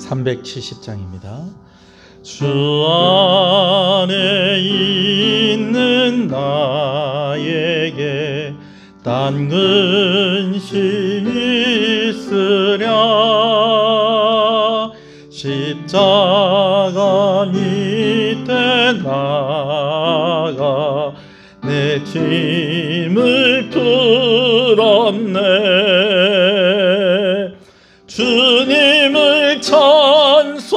370장입니다. 주 안에 있는 나에게 딴 근심이 있으랴. 십자가 밑에 나가 내 짐을 풀었네. 주님을 찬송하면서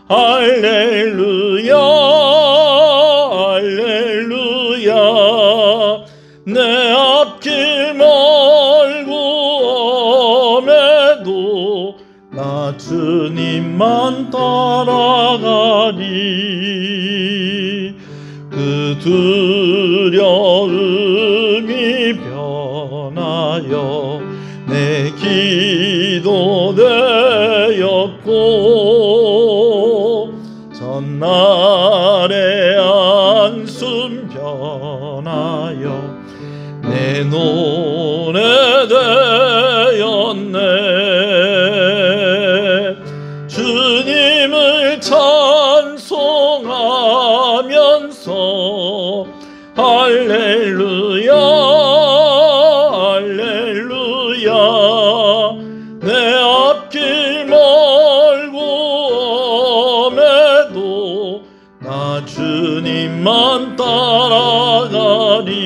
할렐루야 할렐루야. 내 앞길 멀고 엄해도 나 주님만 따라가리. 그 두려움이 변하여 내 기도 되었고, 전날의 안숨 변하여 내 노래 되었네. 주님을 찬송하면서 할렐루야 할렐루야. 내 앞길 멀고 엄해도 나 주님만 따라가리.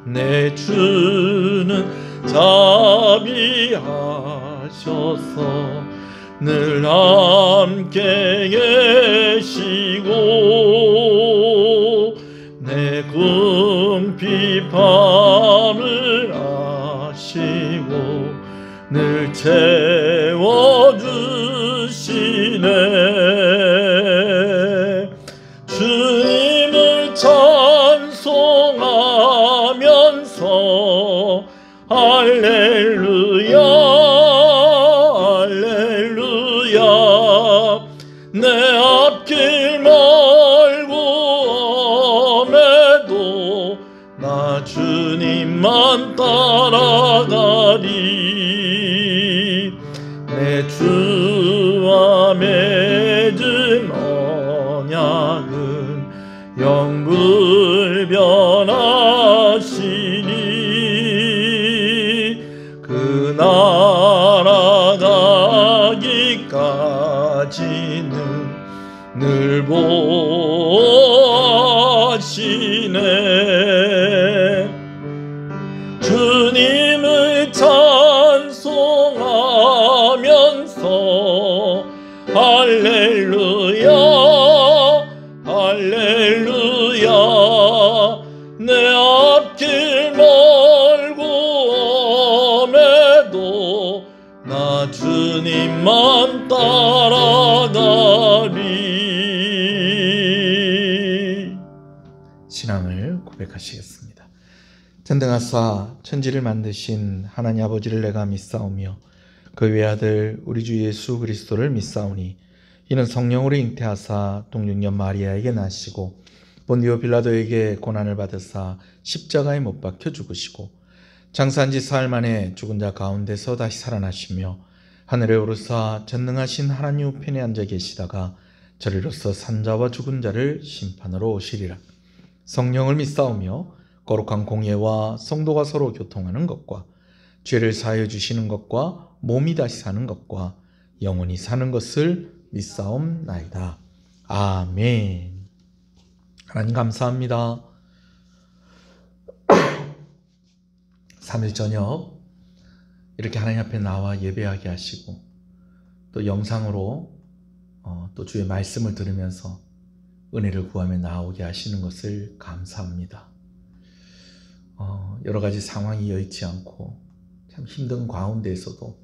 내 주는 자비하셔서 늘 함께 계시고, 내 궁핍함을 아시고 늘 채워주시네. 주님을 찬송하면서 할렐루야 할렐루야. 내 앞길 멀고 엄해도 나 주님만 따라가리. 내 주와 맺은 언약은 영불변하시니, 그 나라 가기까지는 늘 보호하시네. 주님을 찬송하면서 할렐루야 할렐루야. 내 앞길 멀고 엄해도 나 주님만 따라가리. 신앙을 고백하시겠습니다. 전등하사 천지를 만드신 하나님 아버지를 내가 믿사오며 그 외아들 우리 주 예수 그리스도를 믿사오니, 이는 성령으로 잉태하사 동육녀 마리아에게 나시고 본디오 빌라도에게 고난을 받으사 십자가에 못 박혀 죽으시고 장사한 지 사흘 만에 죽은 자 가운데서 다시 살아나시며 하늘에 오르사 전능하신 하나님 우편에 앉아 계시다가 저리로서 산자와 죽은 자를 심판으로 오시리라. 성령을 믿사오며 거룩한 공예와 성도가 서로 교통하는 것과 죄를 사하여 주시는 것과 몸이 다시 사는 것과 영원히 사는 것을 믿사옵나이다. 아멘. 하나님 감사합니다. 3일 저녁 이렇게 하나님 앞에 나와 예배하게 하시고, 또 영상으로 또 주의 말씀을 들으면서 은혜를 구하며 나오게 하시는 것을 감사합니다. 여러 가지 상황이 여의치 않고 참 힘든 가운데에서도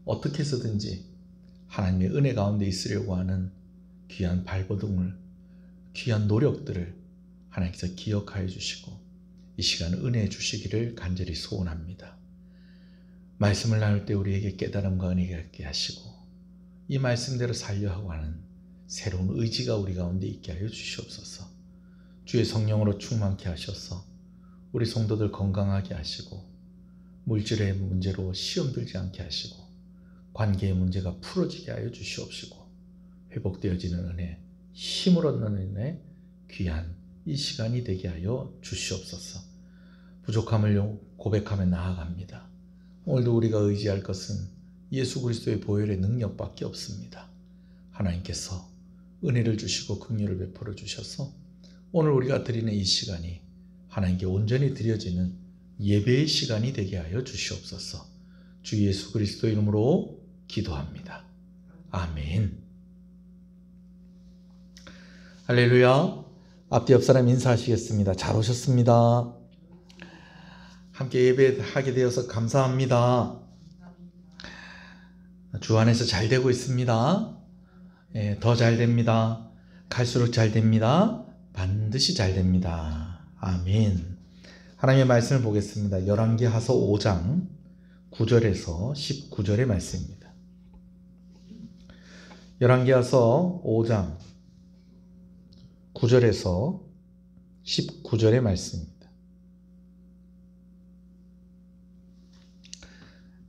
어떻게 해서든지 하나님의 은혜 가운데 있으려고 하는 귀한 발버둥을, 귀한 노력들을 하나님께서 기억하여 주시고 이 시간 은혜 주시기를 간절히 소원합니다. 말씀을 나눌 때 우리에게 깨달음과 은혜가 있게 하시고 이 말씀대로 살려하고 하는 새로운 의지가 우리 가운데 있게 하여 주시옵소서. 주의 성령으로 충만케 하셔서 우리 성도들 건강하게 하시고 물질의 문제로 시험 들지 않게 하시고 관계의 문제가 풀어지게 하여 주시옵시고 회복되어지는 은혜, 힘을 얻는 은혜, 귀한 이 시간이 되게 하여 주시옵소서. 부족함을 고백하며 나아갑니다. 오늘도 우리가 의지할 것은 예수 그리스도의 보혈의 능력밖에 없습니다. 하나님께서 은혜를 주시고 긍휼을 베풀어 주셔서 오늘 우리가 드리는 이 시간이 하나님께 온전히 드려지는 예배의 시간이 되게 하여 주시옵소서. 주 예수 그리스도 이름으로 기도합니다. 아멘. 할렐루야. 앞뒤 옆 사람 인사하시겠습니다. 잘 오셨습니다. 함께 예배하게 되어서 감사합니다. 주 안에서 잘 되고 있습니다. 더 잘 됩니다. 갈수록 잘 됩니다. 반드시 잘 됩니다. 아멘. 하나님의 말씀을 보겠습니다. 열왕기하서 5장 9절에서 19절의 말씀입니다. 열왕기하서 5장 9절에서 19절의 말씀입니다.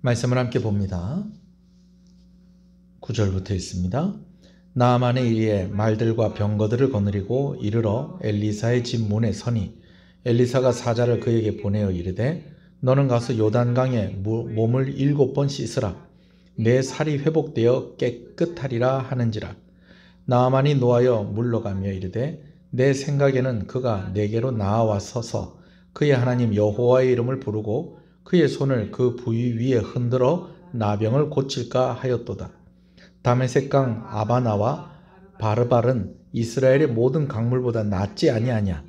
말씀을 함께 봅니다. 9절부터 있습니다. 나아만의 이에 말들과 병거들을 거느리고 이르러 엘리사의 집 문에 서니 엘리사가 사자를 그에게 보내어 이르되 너는 가서 요단강에 몸을 7번 씻으라. 내 살이 회복되어 깨끗하리라 하는지라. 나아만이 노하여 물러가며 이르되 내 생각에는 그가 내게로 나아와 서서 그의 하나님 여호와의 이름을 부르고 그의 손을 그 부위 위에 흔들어 나병을 고칠까 하였도다. 다메섹강 아바나와 바르발은 이스라엘의 모든 강물보다 낫지 아니하냐.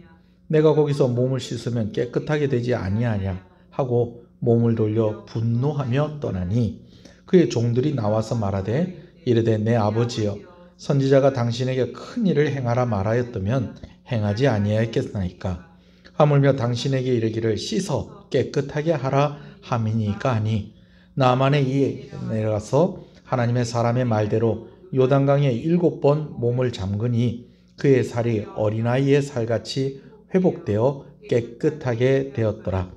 내가 거기서 몸을 씻으면 깨끗하게 되지 아니하냐 하고 몸을 돌려 분노하며 떠나니 그의 종들이 나와서 말하되 이르되 내 아버지여 선지자가 당신에게 큰 일을 행하라 말하였다면 행하지 아니하였겠나이까. 하물며 당신에게 이르기를 씻어 깨끗하게 하라 함이니까 하니 나아만의 이에 내려가서 하나님의 사람의 말대로 요단강에 7번 몸을 잠그니 그의 살이 어린아이의 살같이 회복되어 깨끗하게 되었더라.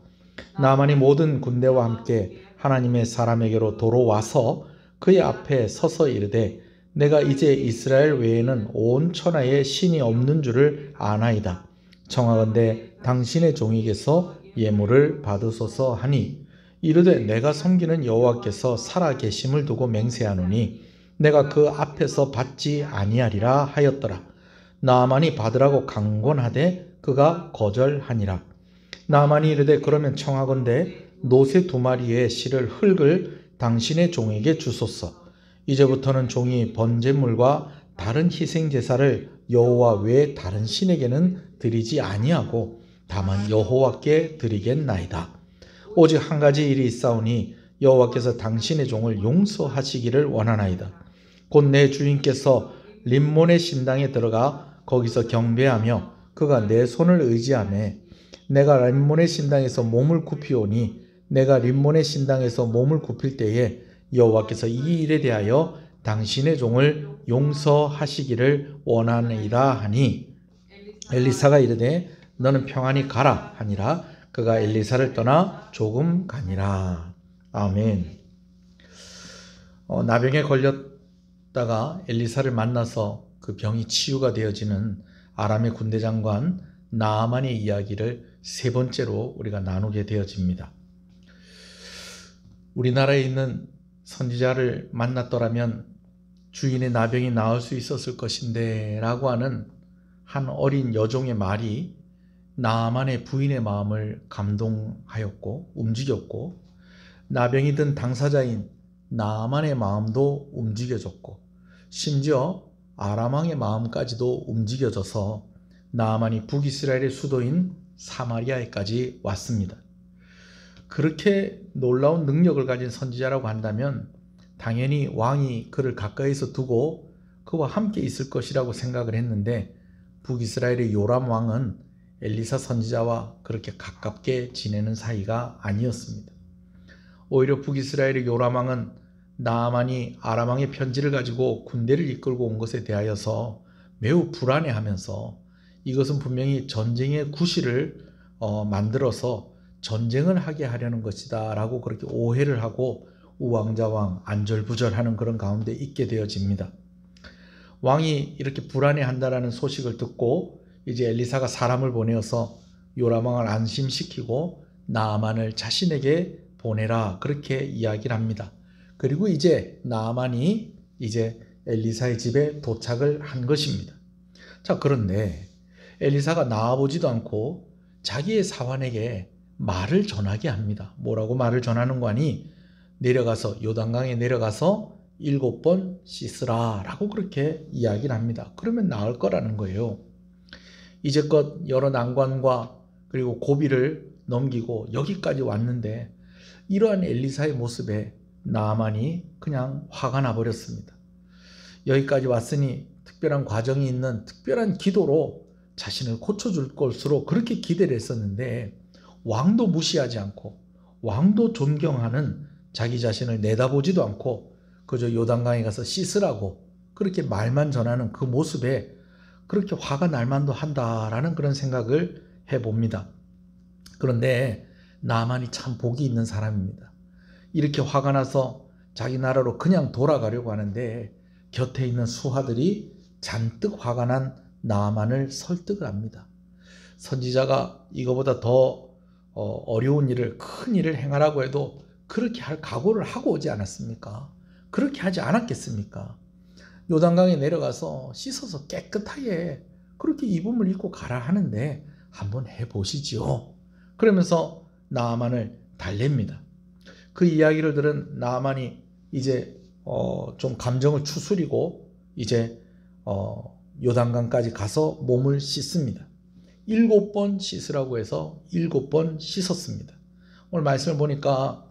나아만이 모든 군대와 함께 하나님의 사람에게로 도로와서 그의 앞에 서서 이르되 내가 이제 이스라엘 외에는 온 천하에 신이 없는 줄을 아나이다. 청하건대 당신의 종에게서 예물을 받으소서 하니 이르되 내가 섬기는 여호와께서 살아 계심을 두고 맹세하노니 내가 그 앞에서 받지 아니하리라 하였더라. 나아만이 받으라고 강권하되 그가 거절하니라. 나아만이 이르되 그러면 청하건대 노새 2마리의 실을 흙을 당신의 종에게 주소서. 이제부터는 종이 번제물과 다른 희생제사를 여호와 외에 다른 신에게는 드리지 아니하고 다만 여호와께 드리겠나이다. 오직 한 가지 일이 있사오니 여호와께서 당신의 종을 용서하시기를 원하나이다. 곧 내 주인께서 림몬의 신당에 들어가 거기서 경배하며 그가 내 손을 의지하며 내가 림몬의 신당에서 몸을 굽히오니 내가 림몬의 신당에서 몸을 굽힐 때에 여호와께서 이 일에 대하여 당신의 종을 용서하시기를 원하나이다 하니 엘리사가 이르되 너는 평안히 가라 하니라. 그가 엘리사를 떠나 조금 가니라. 아멘. 나병에 걸렸다가 엘리사를 만나서 그 병이 치유가 되어지는 아람의 군대 장관 나아만의 이야기를 3번째로 우리가 나누게 되어집니다. 우리나라에 있는 선지자를 만났더라면 주인의 나병이 나을 수 있었을 것인데 라고 하는 한 어린 여종의 말이 나아만의 부인의 마음을 감동하였고 움직였고 나병이 든 당사자인 나아만의 마음도 움직여졌고 심지어 아람 왕의 마음까지도 움직여져서 나아만이 북이스라엘의 수도인 사마리아에까지 왔습니다. 그렇게 놀라운 능력을 가진 선지자라고 한다면 당연히 왕이 그를 가까이서 두고 그와 함께 있을 것이라고 생각을 했는데 북이스라엘의 요람 왕은 엘리사 선지자와 그렇게 가깝게 지내는 사이가 아니었습니다. 오히려 북이스라엘의 요람 왕은 나아만이 아람 왕의 편지를 가지고 군대를 이끌고 온 것에 대하여서 매우 불안해하면서 이것은 분명히 전쟁의 구실을 만들어서 전쟁을 하게 하려는 것이다 라고 그렇게 오해를 하고 우왕좌왕 안절부절하는 그런 가운데 있게 되어집니다. 왕이 이렇게 불안해한다라는 소식을 듣고 이제 엘리사가 사람을 보내어서 요람왕을 안심시키고 나아만을 자신에게 보내라 그렇게 이야기를 합니다. 그리고 이제 나아만이 이제 엘리사의 집에 도착을 한 것입니다. 자, 그런데 엘리사가 나와보지도 않고 자기의 사환에게 말을 전하게 합니다. 뭐라고 말을 전하는 거니? 내려가서 요단강에 내려가서 7번 씻으라 라고 그렇게 이야기를 합니다. 그러면 나을 거라는 거예요. 이제껏 여러 난관과 그리고 고비를 넘기고 여기까지 왔는데 이러한 엘리사의 모습에 나아만이 그냥 화가 나버렸습니다. 여기까지 왔으니 특별한 과정이 있는 특별한 기도로 자신을 고쳐줄 것으로 그렇게 기대를 했었는데 왕도 무시하지 않고 왕도 존경하는 자기 자신을 내다보지도 않고 그저 요단강에 가서 씻으라고 그렇게 말만 전하는 그 모습에 그렇게 화가 날 만도 한다라는 그런 생각을 해봅니다. 그런데 나아만이 참 복이 있는 사람입니다. 이렇게 화가 나서 자기 나라로 그냥 돌아가려고 하는데 곁에 있는 수하들이 잔뜩 화가 난 나아만을 설득을 합니다. 선지자가 이거보다 더 어려운 일을, 큰 일을 행하라고 해도 그렇게 할 각오를 하고 오지 않았습니까? 그렇게 하지 않았겠습니까? 요단강에 내려가서 씻어서 깨끗하게 그렇게 입음을 입고 가라 하는데 한번 해보시지요. 그러면서 나아만을 달랩니다. 그 이야기를 들은 나아만이 이제 좀 감정을 추스리고 이제 요단강까지 가서 몸을 씻습니다. 7번 씻으라고 해서 7번 씻었습니다. 오늘 말씀을 보니까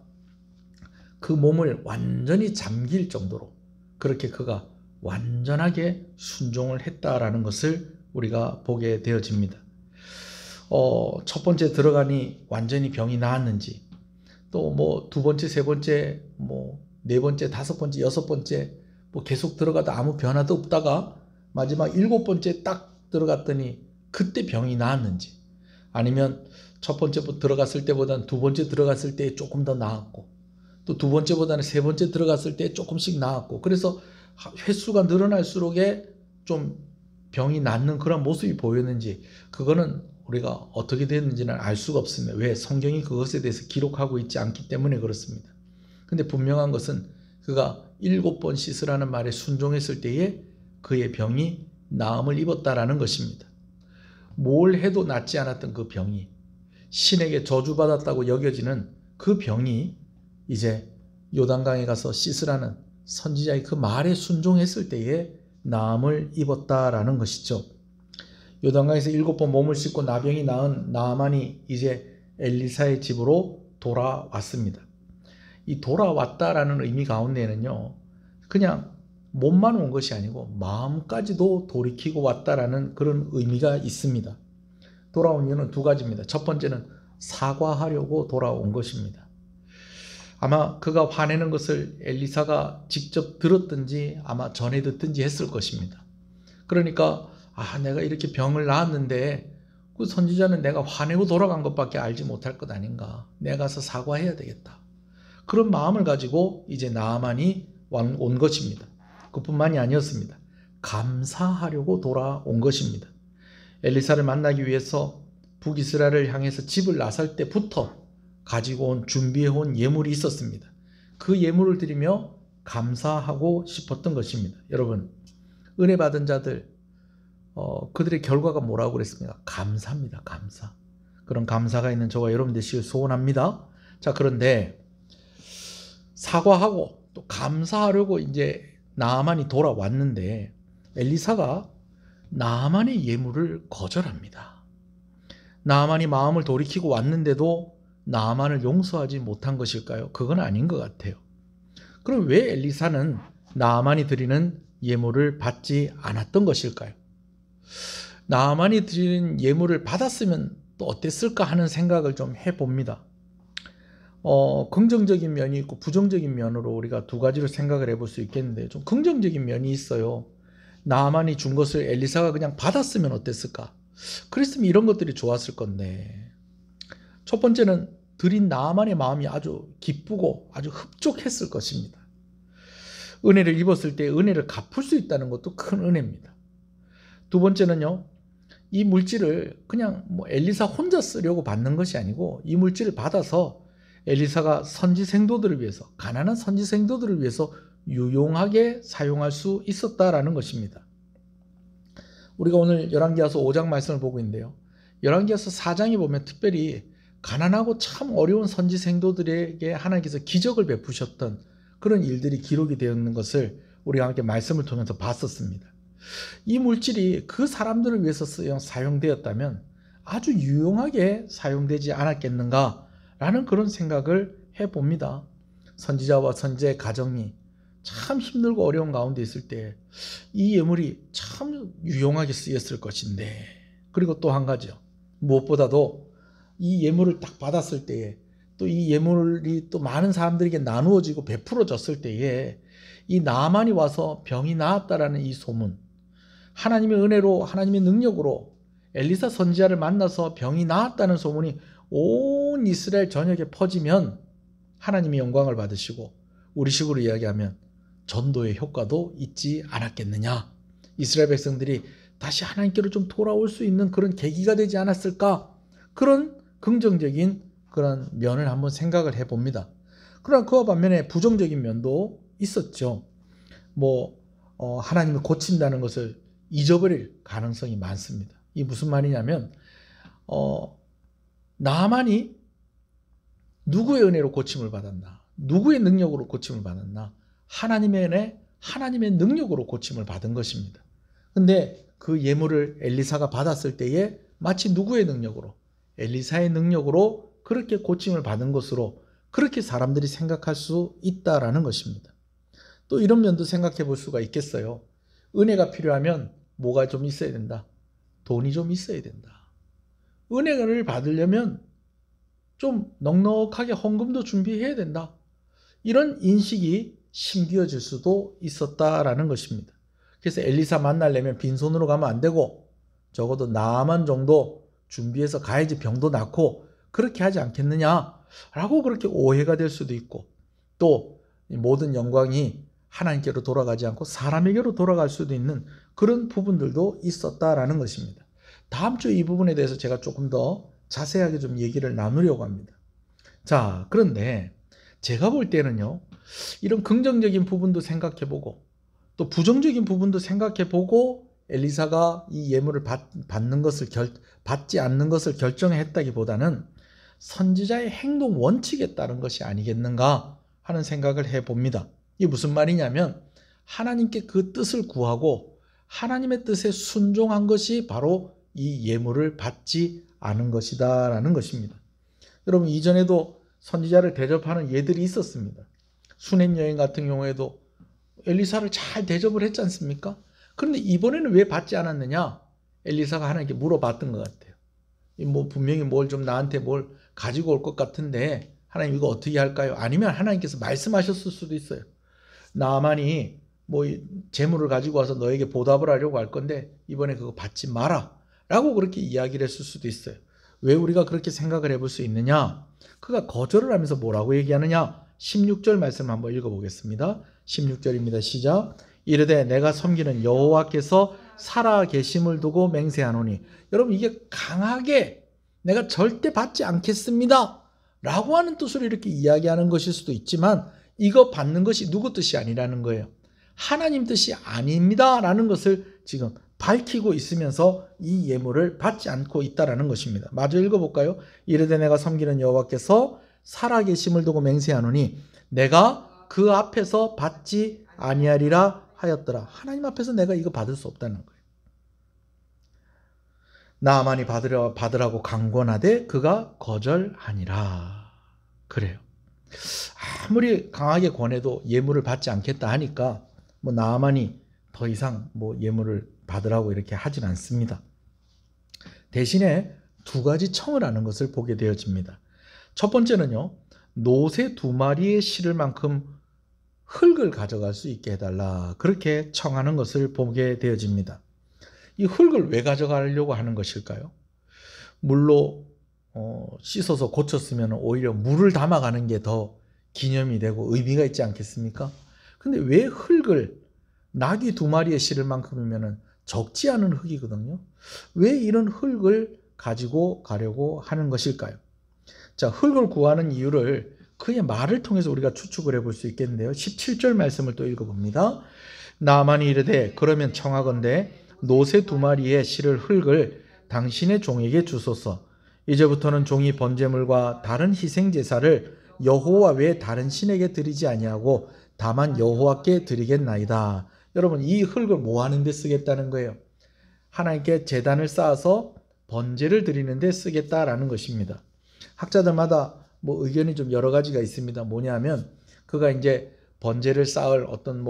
그 몸을 완전히 잠길 정도로 그렇게 그가 완전하게 순종을 했다라는 것을 우리가 보게 되어집니다. 첫 번째 들어가니 완전히 병이 나았는지, 또 뭐 두 번째, 세 번째, 뭐 네 번째, 다섯 번째, 여섯 번째 뭐 계속 들어가다 아무 변화도 없다가 마지막 7번째 딱 들어갔더니 그때 병이 나았는지, 아니면 첫 번째 들어갔을 때보다는 두 번째 들어갔을 때 조금 더 나았고, 또 두 번째보다는 세 번째 들어갔을 때 조금씩 나았고, 그래서 횟수가 늘어날수록에 좀 병이 낫는 그런 모습이 보였는지, 그거는 우리가 어떻게 됐는지는 알 수가 없습니다. 왜? 성경이 그것에 대해서 기록하고 있지 않기 때문에 그렇습니다. 근데 분명한 것은 그가 7번 씻으라는 말에 순종했을 때에 그의 병이 나음을 입었다라는 것입니다. 뭘 해도 낫지 않았던 그 병이, 신에게 저주받았다고 여겨지는 그 병이 이제 요단강에 가서 씻으라는 선지자의 그 말에 순종했을 때에 나음을 입었다라는 것이죠. 요단강에서 7번 몸을 씻고 나병이 나은 나아만이 이제 엘리사의 집으로 돌아왔습니다. 이 돌아왔다라는 의미 가운데에는요, 그냥 몸만 온 것이 아니고 마음까지도 돌이키고 왔다라는 그런 의미가 있습니다. 돌아온 이유는 두 가지입니다. 첫 번째는 사과하려고 돌아온 것입니다. 아마 그가 화내는 것을 엘리사가 직접 들었든지 아마 전해 듣든지 했을 것입니다. 그러니까 내가 이렇게 병을 낳았는데 그 선지자는 내가 화내고 돌아간 것밖에 알지 못할 것 아닌가, 내가 가서 사과해야 되겠다, 그런 마음을 가지고 이제 나아만이 온 것입니다. 그뿐만이 아니었습니다. 감사하려고 돌아온 것입니다. 엘리사를 만나기 위해서 북이스라엘을 향해서 집을 나설 때부터 가지고 온, 준비해온 예물이 있었습니다. 그 예물을 드리며 감사하고 싶었던 것입니다. 여러분, 은혜 받은 자들, 그들의 결과가 뭐라고 그랬습니까? 감사입니다. 감사. 그런 감사가 있는 저와 여러분 되시길 소원합니다. 자, 그런데 사과하고 또 감사하려고 이제 나아만이 돌아왔는데 엘리사가 나아만의 예물을 거절합니다. 나아만이 마음을 돌이키고 왔는데도 나아만을 용서하지 못한 것일까요? 그건 아닌 것 같아요. 그럼 왜 엘리사는 나아만이 드리는 예물을 받지 않았던 것일까요? 나아만이 드리는 예물을 받았으면 또 어땠을까 하는 생각을 좀 해봅니다. 긍정적인 면이 있고 부정적인 면으로 우리가 두 가지로 생각을 해볼 수 있겠는데, 좀 긍정적인 면이 있어요. 나아만이 준 것을 엘리사가 그냥 받았으면 어땠을까? 그랬으면 이런 것들이 좋았을 건데, 첫 번째는 드린 나아만의 마음이 아주 기쁘고 아주 흡족했을 것입니다. 은혜를 입었을 때 은혜를 갚을 수 있다는 것도 큰 은혜입니다. 두 번째는요, 이 물질을 그냥 엘리사 혼자 쓰려고 받는 것이 아니고 이 물질을 받아서 엘리사가 선지 생도들을 위해서, 가난한 선지 생도들을 위해서 유용하게 사용할 수 있었다라는 것입니다. 우리가 오늘 열왕기하서 5장 말씀을 보고 있는데요, 열왕기하서 4장에 보면 특별히 가난하고 참 어려운 선지 생도들에게 하나님께서 기적을 베푸셨던 그런 일들이 기록이 되어 있는 것을 우리가 함께 말씀을 통해서 봤었습니다. 이 물질이 그 사람들을 위해서 사용되었다면 아주 유용하게 사용되지 않았겠는가라는 그런 생각을 해봅니다. 선지자와 선지자의 가정이 참 힘들고 어려운 가운데 있을 때 이 예물이 참 유용하게 쓰였을 것인데, 그리고 또 한 가지요, 무엇보다도 이 예물을 딱 받았을 때에 또 이 예물이 또 많은 사람들에게 나누어지고 베풀어졌을 때에 이 나아만이 와서 병이 나았다라는 이 소문, 하나님의 은혜로 하나님의 능력으로 엘리사 선지자를 만나서 병이 나았다는 소문이 온 이스라엘 전역에 퍼지면 하나님이 영광을 받으시고 우리식으로 이야기하면 전도의 효과도 있지 않았겠느냐, 이스라엘 백성들이 다시 하나님께로 좀 돌아올 수 있는 그런 계기가 되지 않았을까, 그런 긍정적인 그런 면을 한번 생각을 해봅니다. 그러나 그와 반면에 부정적인 면도 있었죠. 하나님을 고친다는 것을 잊어버릴 가능성이 많습니다. 이게 무슨 말이냐면 나만이 누구의 은혜로 고침을 받았나, 누구의 능력으로 고침을 받았나, 하나님의 은혜, 하나님의 능력으로 고침을 받은 것입니다. 근데 그 예물을 엘리사가 받았을 때에 마치 누구의 능력으로, 엘리사의 능력으로 그렇게 고침을 받은 것으로 그렇게 사람들이 생각할 수 있다라는 것입니다. 또 이런 면도 생각해 볼 수가 있겠어요. 은혜가 필요하면 뭐가 좀 있어야 된다? 돈이 좀 있어야 된다. 은혜를 받으려면 좀 넉넉하게 헌금도 준비해야 된다. 이런 인식이 심겨질 수도 있었다라는 것입니다. 그래서 엘리사 만나려면 빈손으로 가면 안 되고 적어도 나아만 정도 준비해서 가야지 병도 낫고, 그렇게 하지 않겠느냐라고 그렇게 오해가 될 수도 있고, 또 모든 영광이 하나님께로 돌아가지 않고 사람에게로 돌아갈 수도 있는 그런 부분들도 있었다라는 것입니다. 다음 주 이 부분에 대해서 제가 조금 더 자세하게 좀 얘기를 나누려고 합니다. 자, 그런데 제가 볼 때는요, 이런 긍정적인 부분도 생각해보고 또 부정적인 부분도 생각해보고 엘리사가 이 예물을 받는 것을 받지 않는 것을 결정했다기보다는 선지자의 행동 원칙에 따른 것이 아니겠는가 하는 생각을 해봅니다. 이게 무슨 말이냐면 하나님께 그 뜻을 구하고 하나님의 뜻에 순종한 것이 바로 이 예물을 받지 않은 것이다 라는 것입니다. 여러분, 이전에도 선지자를 대접하는 예들이 있었습니다. 수넴 여인 같은 경우에도 엘리사를 잘 대접을 했지 않습니까? 그런데 이번에는 왜 받지 않았느냐? 엘리사가 하나님께 물어봤던 것 같아요. 분명히 뭘 좀 나한테 뭘 가지고 올 것 같은데 하나님 이거 어떻게 할까요? 아니면 하나님께서 말씀하셨을 수도 있어요. 나아만이 재물을 가지고 와서 너에게 보답을 하려고 할 건데 이번에 그거 받지 마라 라고 그렇게 이야기를 했을 수도 있어요. 왜 우리가 그렇게 생각을 해볼 수 있느냐? 그가 거절을 하면서 뭐라고 얘기하느냐? 16절 말씀 한번 읽어보겠습니다. 16절입니다. 시작. 이르되 내가 섬기는 여호와께서 살아 계심을 두고 맹세하노니. 여러분, 이게 강하게 내가 절대 받지 않겠습니다 라고 하는 뜻으로 이렇게 이야기하는 것일 수도 있지만, 이거 받는 것이 누구 뜻이 아니라는 거예요. 하나님 뜻이 아닙니다 라는 것을 지금 밝히고 있으면서 이 예물을 받지 않고 있다라는 것입니다. 마저 읽어볼까요? 이르되 내가 섬기는 여호와께서 살아계심을 두고 맹세하노니 내가 그 앞에서 받지 아니하리라 하였더라. 하나님 앞에서 내가 이거 받을 수 없다는 거예요. 나아만이 받으라고 강권하되 그가 거절하니라. 그래요. 아무리 강하게 권해도 예물을 받지 않겠다 하니까 나아만이 더 이상 예물을 받으라고 이렇게 하진 않습니다. 대신에 두 가지 청을 하는 것을 보게 되어집니다. 첫 번째는요, 노새 2마리의 실을 만큼 흙을 가져갈 수 있게 해달라, 그렇게 청하는 것을 보게 되어집니다. 이 흙을 왜 가져가려고 하는 것일까요? 물로 씻어서 고쳤으면 오히려 물을 담아가는 게 더 기념이 되고 의미가 있지 않겠습니까? 근데 왜 흙을, 나귀 2마리의 실을 만큼이면 적지 않은 흙이거든요. 왜 이런 흙을 가지고 가려고 하는 것일까요? 자, 흙을 구하는 이유를 그의 말을 통해서 우리가 추측을 해볼 수 있겠는데요. 17절 말씀을 또 읽어봅니다. 나아만이 이르되 그러면 청하건대 노새 2마리의 실을 흙을 당신의 종에게 주소서. 이제부터는 종이 번제물과 다른 희생 제사를 여호와 외에 다른 신에게 드리지 아니하고 다만 여호와께 드리겠나이다. 여러분, 이 흙을 뭐 하는 데 쓰겠다는 거예요? 하나님께 제단을 쌓아서 번제를 드리는 데 쓰겠다라는 것입니다. 학자들마다 뭐 의견이 좀 여러 가지가 있습니다. 뭐냐면 그가 이제 번제를 쌓을 어떤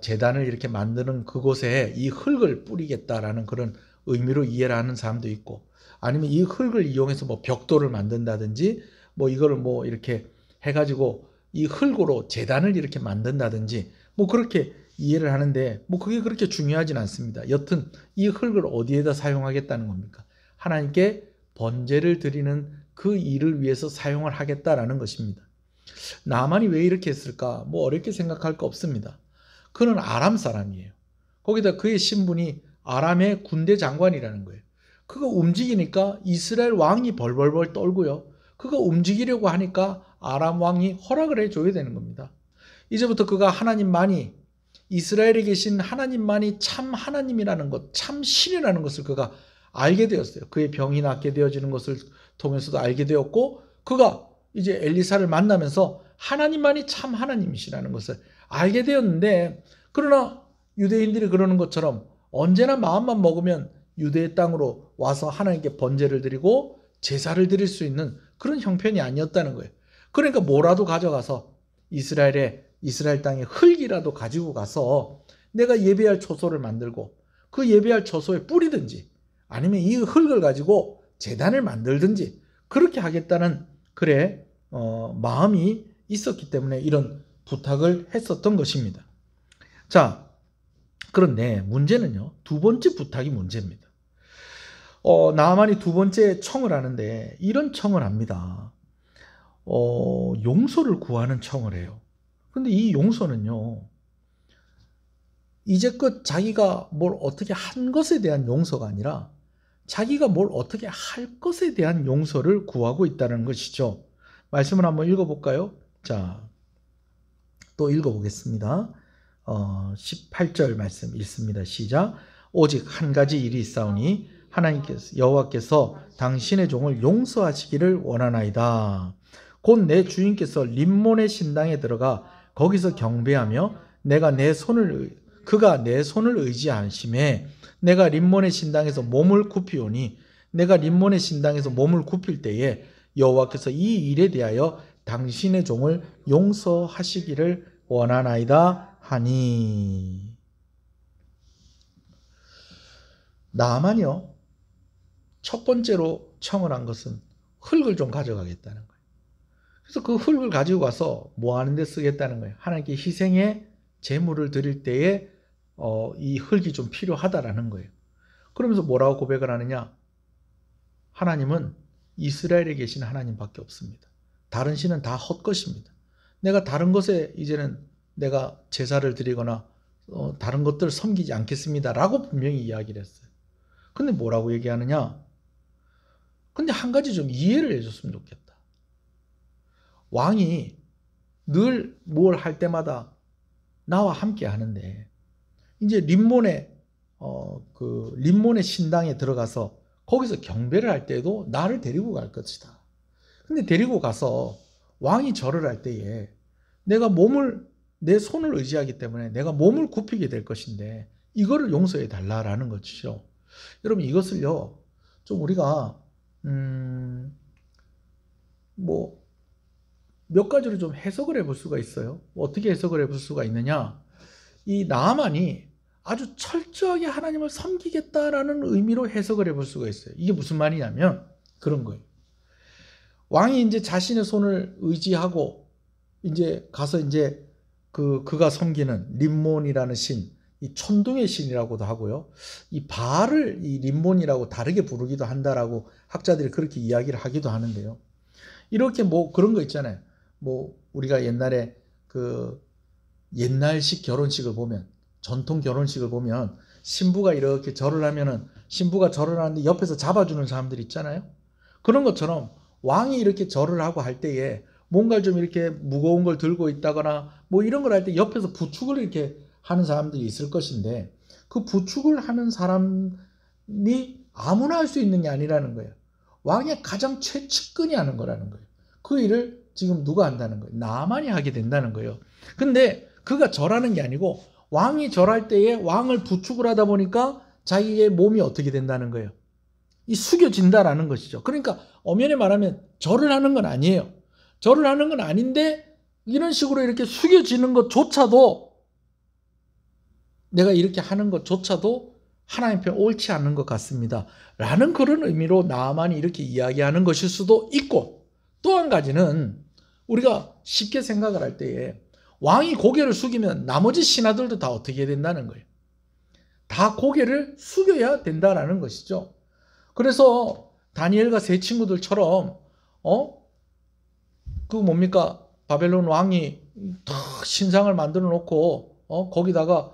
제단을 이렇게 만드는 그곳에 이 흙을 뿌리겠다라는 그런 의미로 이해를 하는 사람도 있고, 아니면 이 흙을 이용해서 뭐 벽돌을 만든다든지 이거를 이렇게 해가지고 이 흙으로 제단을 이렇게 만든다든지 그렇게 이해를 하는데 그게 그렇게 중요하진 않습니다. 여튼 이 흙을 어디에다 사용하겠다는 겁니까? 하나님께 번제를 드리는 그 일을 위해서 사용을 하겠다라는 것입니다. 나만이 왜 이렇게 했을까? 어렵게 생각할 거 없습니다. 그는 아람 사람이에요. 거기다 그의 신분이 아람의 군대 장관이라는 거예요. 그가 움직이니까 이스라엘 왕이 벌벌벌 떨고요. 그가 움직이려고 하니까 아람 왕이 허락을 해줘야 되는 겁니다. 이제부터 그가 하나님만이, 이스라엘에 계신 하나님만이 참 하나님이라는 것, 참 신이라는 것을 그가 알게 되었어요. 그의 병이 낫게 되어지는 것을 통해서도 알게 되었고, 그가 이제 엘리사를 만나면서 하나님만이 참 하나님이시라는 것을 알게 되었는데, 그러나 유대인들이 그러는 것처럼 언제나 마음만 먹으면 유대의 땅으로 와서 하나님께 번제를 드리고 제사를 드릴 수 있는 그런 형편이 아니었다는 거예요. 그러니까 뭐라도 가져가서 이스라엘 땅에 흙이라도 가지고 가서 내가 예배할 초소를 만들고 그 예배할 초소에 뿌리든지 아니면 이 흙을 가지고 제단을 만들든지 그렇게 하겠다는 마음이 있었기 때문에 이런 부탁을 했었던 것입니다. 자, 그런데 문제는요, 2번째 부탁이 문제입니다. 나아만이 2번째 청을 하는데 이런 청을 합니다. 용서를 구하는 청을 해요. 그런데 이 용서는요, 이제껏 자기가 뭘 어떻게 한 것에 대한 용서가 아니라 자기가 뭘 어떻게 할 것에 대한 용서를 구하고 있다는 것이죠. 말씀을 한번 읽어볼까요? 자, 또 읽어보겠습니다. 18절 말씀 읽습니다. 시작. 오직 한 가지 일이 있사오니 여호와께서 당신의 종을 용서하시기를 원하나이다. 곧 내 주인께서 림몬의 신당에 들어가 거기서 경배하며 그가 내 손을 의지하심에 내가 림몬의 신당에서 몸을 굽히오니 내가 림몬의 신당에서 몸을 굽힐 때에 여호와께서 이 일에 대하여 당신의 종을 용서하시기를 원하나이다 하니. 나아만이요, 첫 번째로 청을 한 것은 흙을 좀 가져가겠다는 거예요. 그래서 그 흙을 가지고 가서 뭐 하는 데 쓰겠다는 거예요. 하나님께 희생의 제물을 드릴 때에 이 흙이 좀 필요하다라는 거예요. 그러면서 뭐라고 고백을 하느냐? 하나님은 이스라엘에 계신 하나님밖에 없습니다. 다른 신은 다 헛것입니다. 내가 다른 것에 이제는 내가 제사를 드리거나 다른 것들을 섬기지 않겠습니다 라고 분명히 이야기를 했어요. 근데 뭐라고 얘기하느냐? 근데 한 가지 좀 이해를 해줬으면 좋겠다. 왕이 늘 뭘 할 때마다 나와 함께 하는데 이제 림몬의 신당에 들어가서 거기서 경배를 할 때에도 나를 데리고 갈 것이다. 근데 데리고 가서 왕이 절을 할 때에 내 손을 의지하기 때문에 내가 몸을 굽히게 될 것인데 이거를 용서해 달라라는 것이죠. 여러분, 이것을요, 좀 우리가 몇 가지로 좀 해석을 해볼 수가 있어요. 어떻게 해석을 해볼 수가 있느냐? 이 나아만이 아주 철저하게 하나님을 섬기겠다라는 의미로 해석을 해볼 수가 있어요. 이게 무슨 말이냐면 그런 거예요. 왕이 이제 자신의 손을 의지하고 이제 가서 이제 그가 섬기는 림몬이라는 신, 이 천둥의 신이라고도 하고요. 이 바알을 이 림몬이라고 다르게 부르기도 한다라고 학자들이 그렇게 이야기를 하기도 하는데요. 이렇게 뭐 그런 거 있잖아요. 뭐 우리가 옛날에 그 옛날식 결혼식을 보면, 전통 결혼식을 보면 신부가 이렇게 절을 하면은 신부가 절을 하는데 옆에서 잡아주는 사람들 있잖아요. 그런 것처럼 왕이 이렇게 절을 하고 할 때에 뭔가 좀 이렇게 무거운 걸 들고 있다거나 뭐 이런 걸 할 때 옆에서 부축을 이렇게 하는 사람들이 있을 것인데, 그 부축을 하는 사람이 아무나 할 수 있는 게 아니라는 거예요. 왕의 가장 최측근이 하는 거라는 거예요. 그 일을 지금 누가 한다는 거예요? 나만이 하게 된다는 거예요. 근데 그가 절하는 게 아니고 왕이 절할 때에 왕을 부축을 하다 보니까 자기의 몸이 어떻게 된다는 거예요? 이 숙여진다라는 것이죠. 그러니까 엄연히 말하면 절을 하는 건 아니에요. 절을 하는 건 아닌데 이런 식으로 이렇게 숙여지는 것조차도, 내가 이렇게 하는 것조차도 하나님 편에 옳지 않은 것 같습니다 라는 그런 의미로 나만이 이렇게 이야기하는 것일 수도 있고, 또 한 가지는 우리가 쉽게 생각을 할 때에 왕이 고개를 숙이면 나머지 신하들도 다 어떻게 된다는 거예요? 다 고개를 숙여야 된다라는 것이죠. 그래서 다니엘과 세 친구들처럼 그 뭡니까? 바벨론 왕이 다 신상을 만들어 놓고 거기다가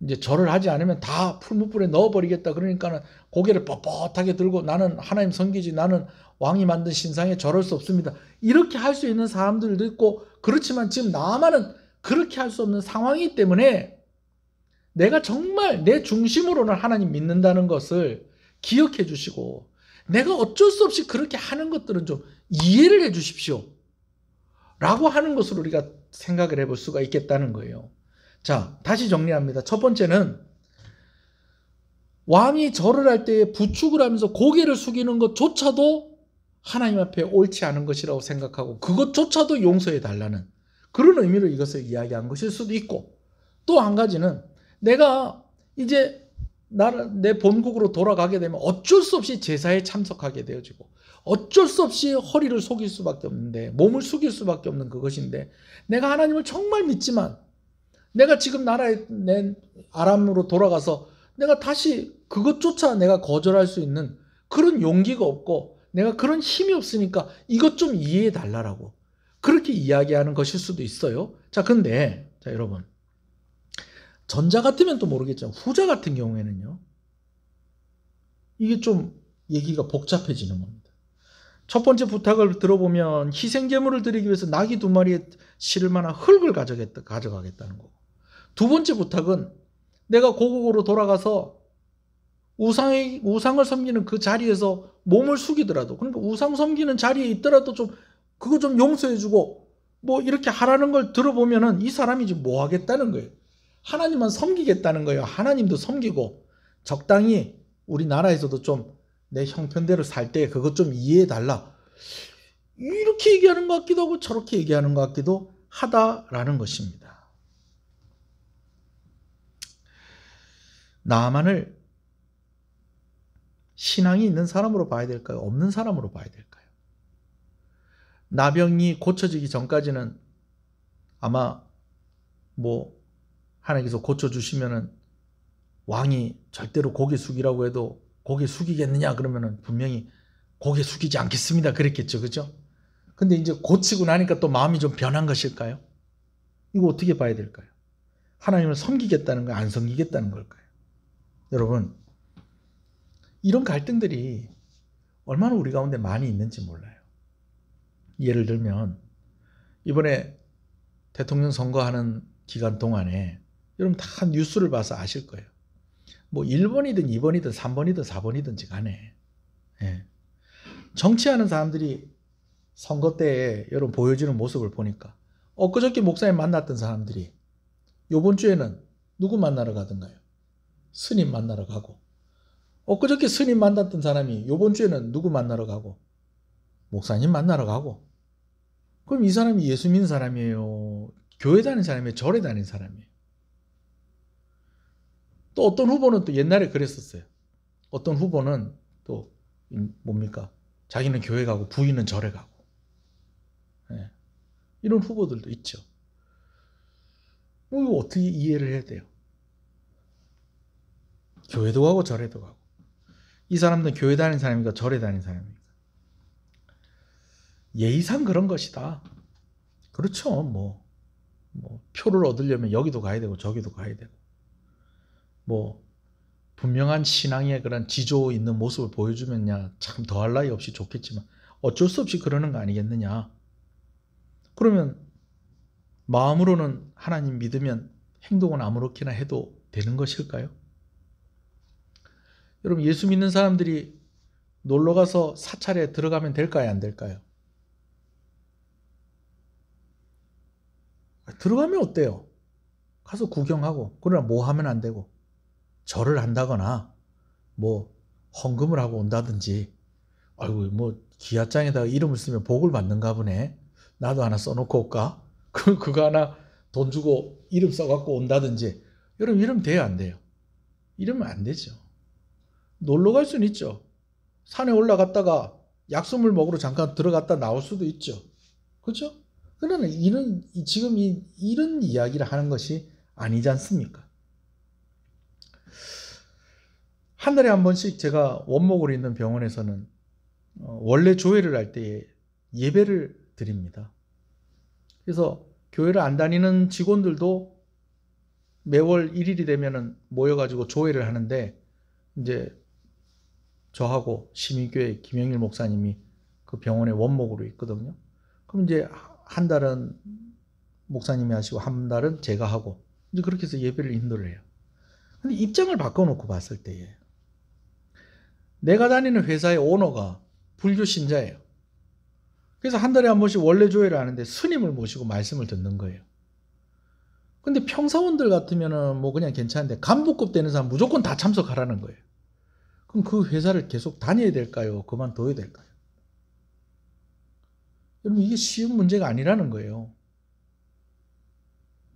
이제 절을 하지 않으면 다 풀무불에 넣어버리겠다. 그러니까는 고개를 뻣뻣하게 들고 나는 하나님 섬기지, 나는 왕이 만든 신상에 절할 수 없습니다. 이렇게 할 수 있는 사람들도 있고, 그렇지만 지금 나만은 그렇게 할 수 없는 상황이기 때문에 내가 정말 내 중심으로는 하나님 믿는다는 것을 기억해 주시고, 내가 어쩔 수 없이 그렇게 하는 것들은 좀 이해를 해 주십시오 라고 하는 것으로 우리가 생각을 해볼 수가 있겠다는 거예요. 자, 다시 정리합니다. 첫 번째는 왕이 절을 할 때에 부축을 하면서 고개를 숙이는 것조차도 하나님 앞에 옳지 않은 것이라고 생각하고 그것조차도 용서해 달라는 그런 의미로 이것을 이야기한 것일 수도 있고, 또 한 가지는 내가 이제 내 본국으로 돌아가게 되면 어쩔 수 없이 제사에 참석하게 되어지고 어쩔 수 없이 허리를 속일 수밖에 없는데, 몸을 숙일 수밖에 없는 그것인데, 내가 하나님을 정말 믿지만 내가 지금 나라에 내 아람으로 돌아가서 내가 다시 그것조차 내가 거절할 수 있는 그런 용기가 없고 내가 그런 힘이 없으니까 이것 좀 이해해 달라라고 그렇게 이야기하는 것일 수도 있어요. 자, 근데 여러분, 전자 같으면 또 모르겠지만 후자 같은 경우에는요, 이게 좀 얘기가 복잡해지는 겁니다. 첫 번째 부탁을 들어보면 희생제물을 드리기 위해서 나귀 2마리에 실을 만한 흙을 가져가겠다는 거고, 두 번째 부탁은 내가 고국으로 돌아가서 우상을 섬기는 그 자리에서 몸을 숙이더라도, 그러니까 우상 섬기는 자리에 있더라도 그거 좀 용서해주고 뭐 이렇게 하라는 걸 들어보면은 이 사람이 지금 뭐 하겠다는 거예요? 하나님만 섬기겠다는 거예요. 하나님도 섬기고 적당히 우리나라에서도 좀 내 형편대로 살 때 그것 좀 이해해 달라, 이렇게 얘기하는 것 같기도 하고 저렇게 얘기하는 것 같기도 하다라는 것입니다. 나만을 신앙이 있는 사람으로 봐야 될까요? 없는 사람으로 봐야 될까요? 나병이 고쳐지기 전까지는 아마 뭐 하나님께서 고쳐주시면은 왕이 절대로 고개 숙이라고 해도 고개 숙이겠느냐 그러면은 분명히 고개 숙이지 않겠습니다 그랬겠죠. 그죠? 근데 이제 고치고 나니까 또 마음이 좀 변한 것일까요? 이거 어떻게 봐야 될까요? 하나님을 섬기겠다는 거예요? 안 섬기겠다는 걸까요? 여러분, 이런 갈등들이 얼마나 우리 가운데 많이 있는지 몰라요. 예를 들면 이번에 대통령 선거하는 기간 동안에 여러분 다 뉴스를 봐서 아실 거예요. 뭐 1번이든 2번이든 3번이든 4번이든지 간에 정치하는 사람들이 선거 때에 여러분 보여지는 모습을 보니까 엊그저께 목사님 만났던 사람들이 이번 주에는 누구 만나러 가던가요? 스님 만나러 가고, 엊그저께 스님 만났던 사람이 이번 주에는 누구 만나러 가고? 목사님 만나러 가고. 그럼 이 사람이 예수 믿는 사람이에요? 교회 다니는 사람이에요? 절에 다니는 사람이에요? 또 어떤 후보는 또 옛날에 그랬었어요. 어떤 후보는 또 뭡니까? 자기는 교회 가고 부인은 절에 가고. 이런 후보들도 있죠. 이거 어떻게 이해를 해야 돼요? 교회도 가고 절에도 가고. 이 사람들은 교회 다니는 사람입니까? 절에 다니는 사람입니까? 예의상 그런 것이다. 그렇죠. 뭐 표를 얻으려면 여기도 가야 되고 저기도 가야 되고, 분명한 신앙의 그런 지조 있는 모습을 보여주면야 참 더할 나위 없이 좋겠지만 어쩔 수 없이 그러는 거 아니겠느냐. 그러면 마음으로는 하나님 믿으면 행동은 아무렇게나 해도 되는 것일까요? 여러분, 예수 믿는 사람들이 놀러가서 사찰에 들어가면 될까요? 안 될까요? 들어가면 어때요? 가서 구경하고. 그러나 뭐 하면 안 되고, 절을 한다거나 헌금을 하고 온다든지, 아이고 기아장에다가 이름을 쓰면 복을 받는가 보네, 나도 하나 써놓고 올까? 그거 하나 돈 주고 이름 써갖고 온다든지. 여러분, 이러면 돼요, 안 돼요? 이러면 안 되죠. 놀러 갈 수는 있죠. 산에 올라갔다가 약수물 먹으러 잠깐 들어갔다 나올 수도 있죠. 그렇죠? 그러나 지금 이런 이야기를 하는 것이 아니지 않습니까? 한 달에 한 번씩 제가 원목으로 있는 병원에서는 원래 조회를 할 때 예배를 드립니다. 그래서 교회를 안 다니는 직원들도 매월 1일이 되면은 모여가지고 조회를 하는데, 이제 저하고 시민교회 김영일 목사님이 그 병원에 원목으로 있거든요. 그럼 이제 한 달은 목사님이 하시고 한 달은 제가 하고, 이제 그렇게 해서 예배를 인도를 해요. 근데 입장을 바꿔놓고 봤을 때에, 내가 다니는 회사의 오너가 불교 신자예요. 그래서 한 달에 한 번씩 원래 조회를 하는데 스님을 모시고 말씀을 듣는 거예요. 근데 평사원들 같으면은 그냥 괜찮은데 간부급 되는 사람 무조건 다 참석하라는 거예요. 그럼 그 회사를 계속 다녀야 될까요? 그만둬야 될까요? 여러분, 이게 쉬운 문제가 아니라는 거예요.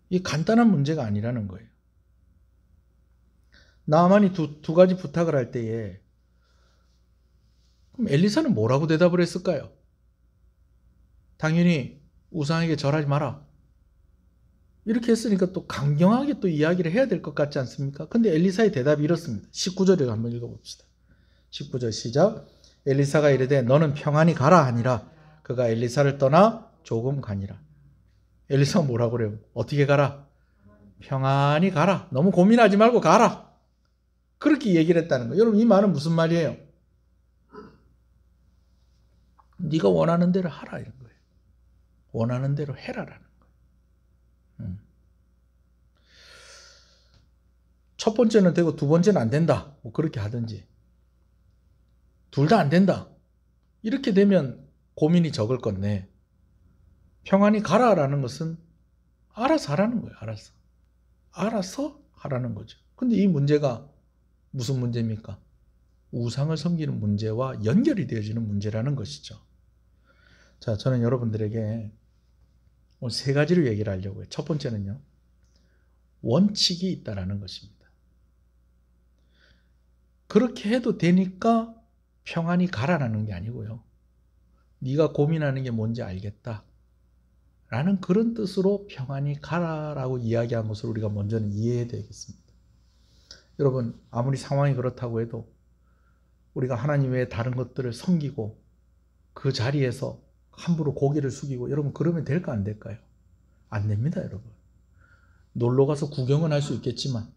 이게 간단한 문제가 아니라는 거예요. 나만이 두 가지 부탁을 할 때에, 그럼 엘리사는 뭐라고 대답을 했을까요? 당연히 우상에게 절하지 마라, 이렇게 했으니까 또 강경하게 또 이야기를 해야 될 것 같지 않습니까? 근데 엘리사의 대답이 이렇습니다. 19절을 한번 읽어봅시다. 19절 시작. 엘리사가 이르되 너는 평안히 가라 하니라. 그가 엘리사를 떠나 조금 가니라. 엘리사가 뭐라고 그래요? 어떻게 가라? 평안히 가라. 너무 고민하지 말고 가라. 그렇게 얘기를 했다는 거예요. 여러분, 이 말은 무슨 말이에요? 네가 원하는 대로 하라, 이런 거예요. 원하는 대로 해라라는 거예요. 첫 번째는 되고 두 번째는 안 된다, 그렇게 하든지, 둘 다 안 된다, 이렇게 되면 고민이 적을 건데, 평안히 가라라는 것은 알아서 하라는 거예요. 알아서 하라는 거죠. 근데 이 문제가 무슨 문제입니까? 우상을 섬기는 문제와 연결이 되어지는 문제라는 것이죠. 자, 저는 여러분들에게 오늘 세 가지를 얘기를 하려고 해요. 첫 번째는요, 원칙이 있다라는 것입니다. 그렇게 해도 되니까 평안히 가라라는 게 아니고요, 네가 고민하는 게 뭔지 알겠다 라는 그런 뜻으로 평안히 가라라고 이야기한 것을 우리가 먼저는 이해해야 되겠습니다. 여러분, 아무리 상황이 그렇다고 해도 우리가 하나님 외에 다른 것들을 섬기고 그 자리에서 함부로 고개를 숙이고, 여러분, 그러면 될까 안 될까요? 안 됩니다, 여러분. 놀러 가서 구경은 할 수 있겠지만,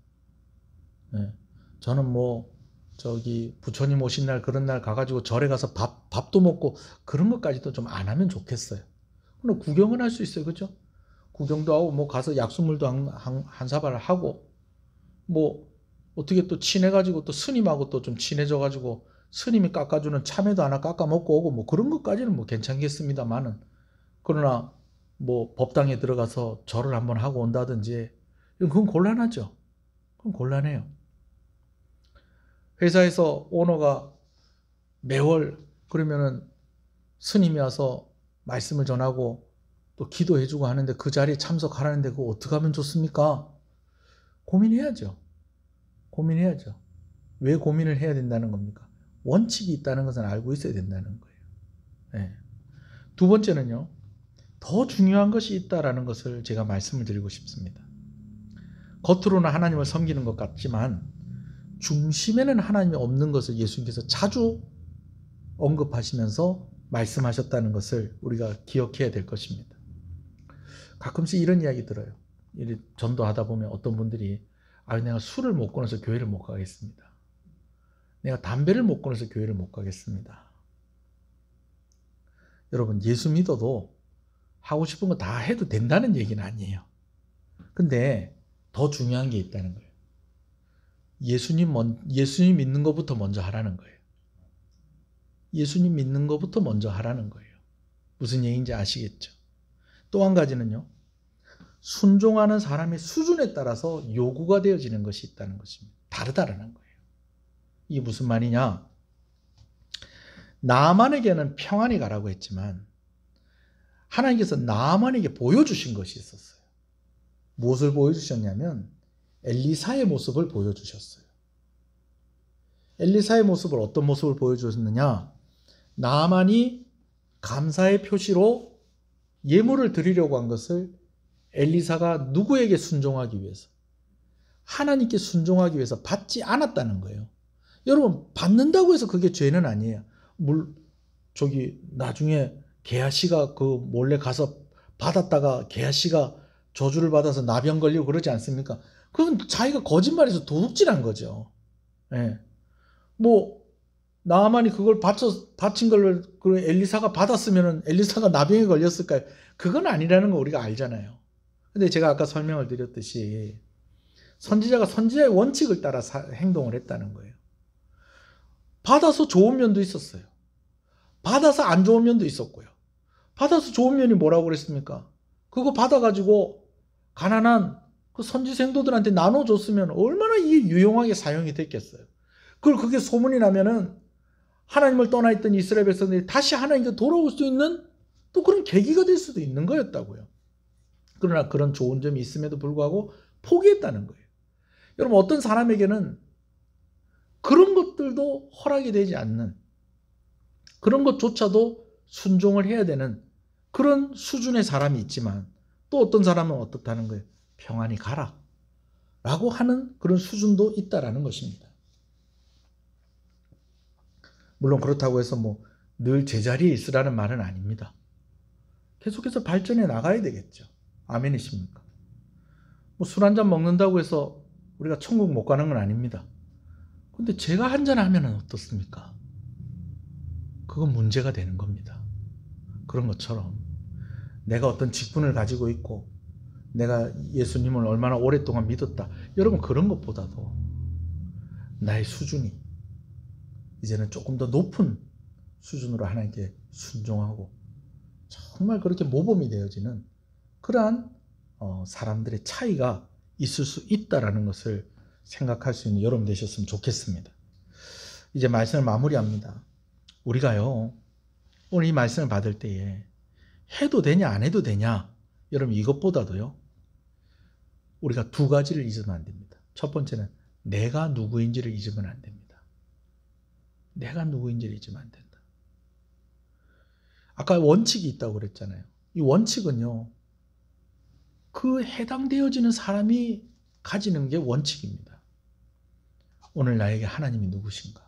저는 부처님 오신 날 그런 날 가가지고 절에 가서 밥도 먹고 그런 것까지도 좀 안 하면 좋겠어요. 근데 구경은 할 수 있어요, 그죠? 구경도 하고 가서 약수물도 한 사발 하고, 어떻게 또 친해가지고 또 스님하고 또 좀 친해져가지고 스님이 깎아주는 참외도 하나 깎아 먹고 오고 그런 것까지는 괜찮겠습니다만은, 그러나 법당에 들어가서 절을 한번 하고 온다든지, 그건 곤란하죠. 그건 곤란해요. 회사에서 오너가 매월 그러면은 스님이 와서 말씀을 전하고 또 기도해주고 하는데 그 자리에 참석하라는데 그거 어떻게 하면 좋습니까? 고민해야죠. 왜 고민을 해야 된다는 겁니까? 원칙이 있다는 것은 알고 있어야 된다는 거예요. 네. 두 번째는요, 더 중요한 것이 있다라는 것을 제가 말씀을 드리고 싶습니다. 겉으로는 하나님을 섬기는 것 같지만 중심에는 하나님이 없는 것을 예수님께서 자주 언급하시면서 말씀하셨다는 것을 우리가 기억해야 될 것입니다. 가끔씩 이런 이야기 들어요. 전도하다 보면 어떤 분들이 내가 술을 못 끊어서 교회를 못 가겠습니다. 내가 담배를 못 끊어서 교회를 못 가겠습니다. 여러분, 예수 믿어도 하고 싶은 거 다 해도 된다는 얘기는 아니에요. 근데 더 중요한 게 있다는 거예요. 예수님 믿는 것부터 먼저 하라는 거예요. 예수님 믿는 것부터 먼저 하라는 거예요. 무슨 얘기인지 아시겠죠? 또 한 가지는요. 순종하는 사람의 수준에 따라서 요구가 되어지는 것이 있다는 것입니다. 다르다라는 거예요. 이게 무슨 말이냐? 나아만에게는 평안이 가라고 했지만 하나님께서 나아만에게 보여주신 것이 있었어요. 무엇을 보여주셨냐면 엘리사의 모습을 보여주셨어요. 엘리사의 모습을 어떤 모습을 보여주셨느냐? 나아만이 감사의 표시로 예물을 드리려고 한 것을 엘리사가 누구에게 순종하기 위해서? 하나님께 순종하기 위해서 받지 않았다는 거예요. 여러분, 받는다고 해서 그게 죄는 아니에요. 나중에 게하시가 몰래 가서 받았다가 게하시가 저주를 받아서 나병 걸리고 그러지 않습니까? 그건 자기가 거짓말해서 도둑질한 거죠. 예. 나아만이 그걸 바친 걸 엘리사가 받았으면 엘리사가 나병에 걸렸을까요? 그건 아니라는 거 우리가 알잖아요. 근데 제가 아까 설명을 드렸듯이 선지자가 선지자의 원칙을 따라 행동을 했다는 거예요. 받아서 좋은 면도 있었어요. 받아서 안 좋은 면도 있었고요. 받아서 좋은 면이 뭐라고 그랬습니까? 그거 받아가지고 가난한 그 선지 생도들한테 나눠줬으면 얼마나 이게 유용하게 사용이 됐겠어요. 그게 소문이 나면은 하나님을 떠나 있던 이스라엘 백성들이 다시 하나님께 돌아올 수 있는 또 그런 계기가 될 수도 있는 거였다고요. 그러나 그런 좋은 점이 있음에도 불구하고 포기했다는 거예요. 여러분, 어떤 사람에게는 그런 것들도 허락이 되지 않는, 그런 것조차도 순종을 해야 되는 그런 수준의 사람이 있지만 또 어떤 사람은 어떻다는 거예요? 평안히 가라 라고 하는 그런 수준도 있다라는 것입니다. 물론 그렇다고 해서 늘 제자리에 있으라는 말은 아닙니다. 계속해서 발전해 나가야 되겠죠. 아멘이십니까? 술 한잔 먹는다고 해서 우리가 천국 못 가는 건 아닙니다. 근데 제가 한잔 하면 어떻습니까? 그건 문제가 되는 겁니다. 그런 것처럼 내가 어떤 직분을 가지고 있고 내가 예수님을 얼마나 오랫동안 믿었다. 여러분, 그런 것보다도 나의 수준이 이제는 조금 더 높은 수준으로 하나님께 순종하고 정말 그렇게 모범이 되어지는 그러한 사람들의 차이가 있을 수 있다라는 것을 생각할 수 있는 여러분 되셨으면 좋겠습니다. 이제 말씀을 마무리합니다. 우리가요, 오늘 이 말씀을 받을 때에 해도 되냐 안 해도 되냐, 여러분 이것보다도요 우리가 두 가지를 잊으면 안 됩니다. 첫 번째는 내가 누구인지를 잊으면 안 됩니다. 내가 누구인지를 잊으면 안 된다. 아까 원칙이 있다고 그랬잖아요. 이 원칙은요, 그 해당되어지는 사람이 가지는 게 원칙입니다. 오늘 나에게 하나님이 누구신가?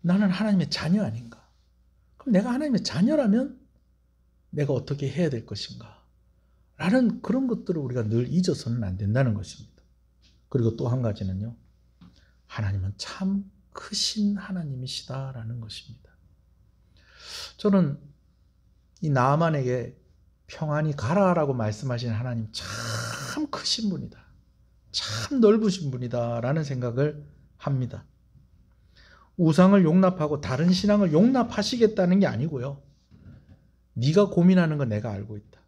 나는 하나님의 자녀 아닌가? 그럼 내가 하나님의 자녀라면 내가 어떻게 해야 될 것인가? 라는 그런 것들을 우리가 늘 잊어서는 안 된다는 것입니다. 그리고 또 한 가지는요, 하나님은 참 크신 하나님이시다라는 것입니다. 저는 이 나아만에게 평안히 가라라고 말씀하신 하나님 참 크신 분이다. 참 넓으신 분이다 라는 생각을 합니다. 우상을 용납하고 다른 신앙을 용납하시겠다는 게 아니고요. 네가 고민하는 거 내가 알고 있다.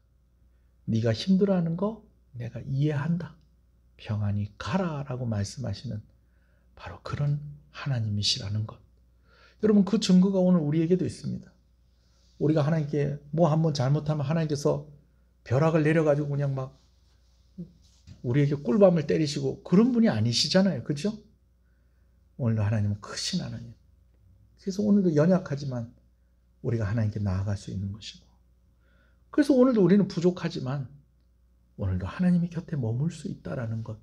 네가 힘들어하는 거 내가 이해한다. 평안히 가라라고 말씀하시는 바로 그런 하나님이시라는 것. 여러분, 그 증거가 오늘 우리에게도 있습니다. 우리가 하나님께 한번 잘못하면 하나님께서 벼락을 내려가지고 그냥 막 우리에게 꿀밤을 때리시고 그런 분이 아니시잖아요. 그렇죠? 오늘도 하나님은 크신 하나님. 그래서 오늘도 연약하지만 우리가 하나님께 나아갈 수 있는 것이고, 그래서 오늘도 우리는 부족하지만 오늘도 하나님의 곁에 머물 수 있다라는 것,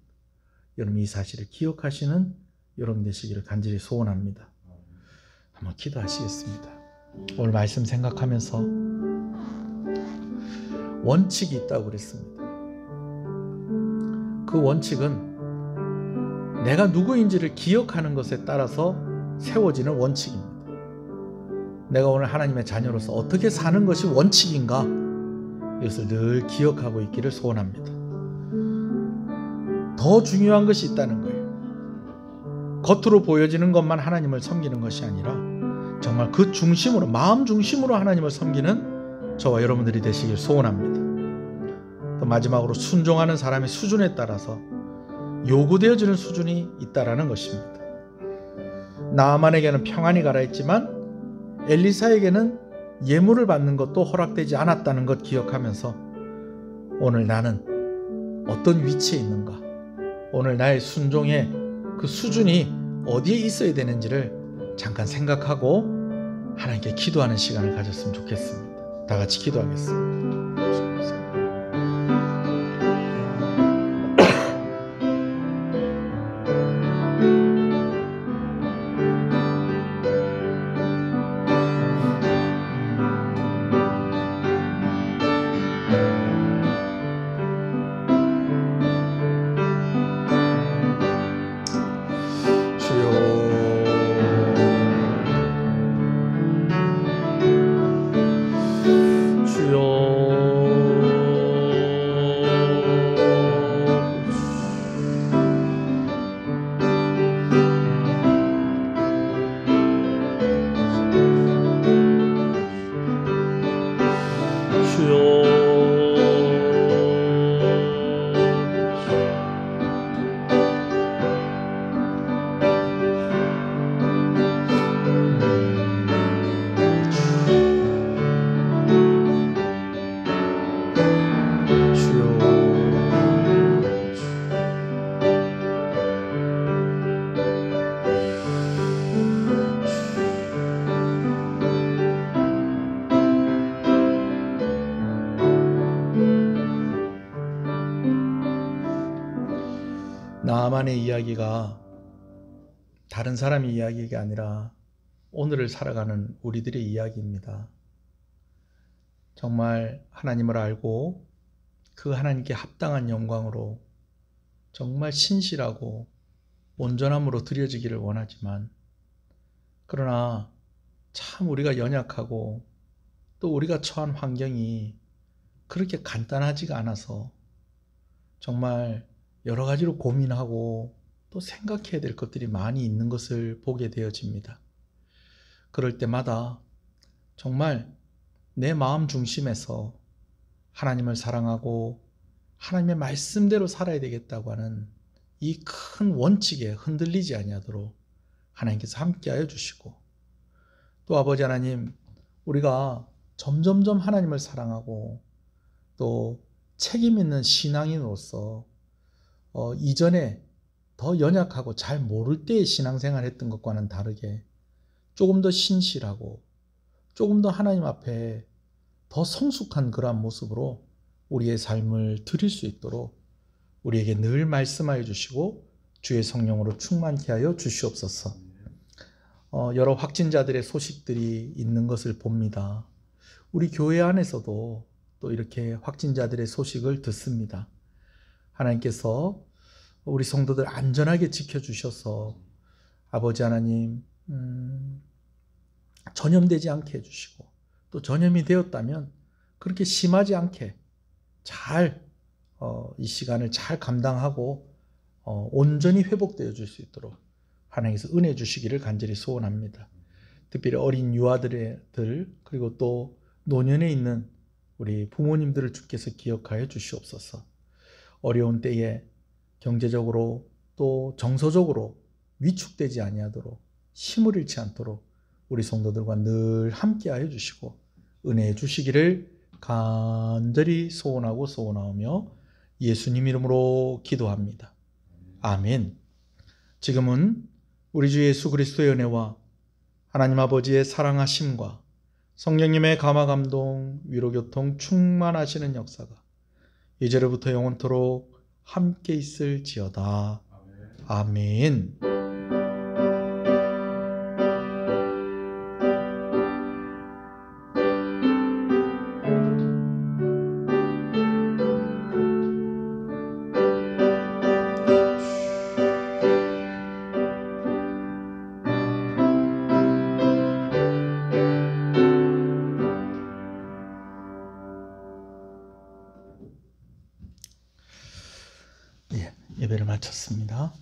여러분 이 사실을 기억하시는 여러분 되시기를 간절히 소원합니다. 한번 기도하시겠습니다. 오늘 말씀 생각하면서 원칙이 있다고 그랬습니다. 그 원칙은 내가 누구인지를 기억하는 것에 따라서 세워지는 원칙입니다. 내가 오늘 하나님의 자녀로서 어떻게 사는 것이 원칙인가, 이것을 늘 기억하고 있기를 소원합니다. 더 중요한 것이 있다는 거예요. 겉으로 보여지는 것만 하나님을 섬기는 것이 아니라 정말 그 중심으로, 마음 중심으로 하나님을 섬기는 저와 여러분들이 되시길 소원합니다. 또 마지막으로 순종하는 사람의 수준에 따라서 요구되어지는 수준이 있다라는 것입니다. 나아만에게는 평안이 가라했지만 엘리사에게는 예물을 받는 것도 허락되지 않았다는 것 기억하면서 오늘 나는 어떤 위치에 있는가, 오늘 나의 순종의 그 수준이 어디에 있어야 되는지를 잠깐 생각하고 하나님께 기도하는 시간을 가졌으면 좋겠습니다. 다 같이 기도하겠습니다. 나만의 이야기가 다른 사람의 이야기가 아니라 오늘을 살아가는 우리들의 이야기입니다. 정말 하나님을 알고 그 하나님께 합당한 영광으로 정말 신실하고 온전함으로 드려지기를 원하지만, 그러나 참 우리가 연약하고 또 우리가 처한 환경이 그렇게 간단하지가 않아서 정말 여러 가지로 고민하고 또 생각해야 될 것들이 많이 있는 것을 보게 되어집니다. 그럴 때마다 정말 내 마음 중심에서 하나님을 사랑하고 하나님의 말씀대로 살아야 되겠다고 하는 이 큰 원칙에 흔들리지 아니하도록 하나님께서 함께하여 주시고, 또 아버지 하나님, 우리가 점점점 하나님을 사랑하고 또 책임 있는 신앙인으로서 이전에 더 연약하고 잘 모를 때의 신앙생활 했던 것과는 다르게 조금 더 신실하고 조금 더 하나님 앞에 더 성숙한 그러한 모습으로 우리의 삶을 드릴 수 있도록 우리에게 늘 말씀하여 주시고 주의 성령으로 충만케 하여 주시옵소서. 여러 확진자들의 소식들이 있는 것을 봅니다. 우리 교회 안에서도 또 이렇게 확진자들의 소식을 듣습니다. 하나님께서 우리 성도들 안전하게 지켜주셔서 아버지 하나님 전염되지 않게 해주시고, 또 전염이 되었다면 그렇게 심하지 않게 잘 이 시간을 잘 감당하고 온전히 회복되어 줄 수 있도록 하나님께서 은혜 주시기를 간절히 소원합니다. 특별히 어린 유아들 그리고 또 노년에 있는 우리 부모님들을 주께서 기억하여 주시옵소서. 어려운 때에 경제적으로 또 정서적으로 위축되지 아니하도록, 힘을 잃지 않도록 우리 성도들과 늘 함께하여 주시고 은혜해 주시기를 간절히 소원하고 소원하오며 예수님 이름으로 기도합니다. 아멘. 지금은 우리 주 예수 그리스도의 은혜와 하나님 아버지의 사랑하심과 성령님의 감화 감동 위로 교통 충만하시는 역사가 이제로부터 영원토록 함께 있을지어다. 아멘. 예배를 마쳤습니다.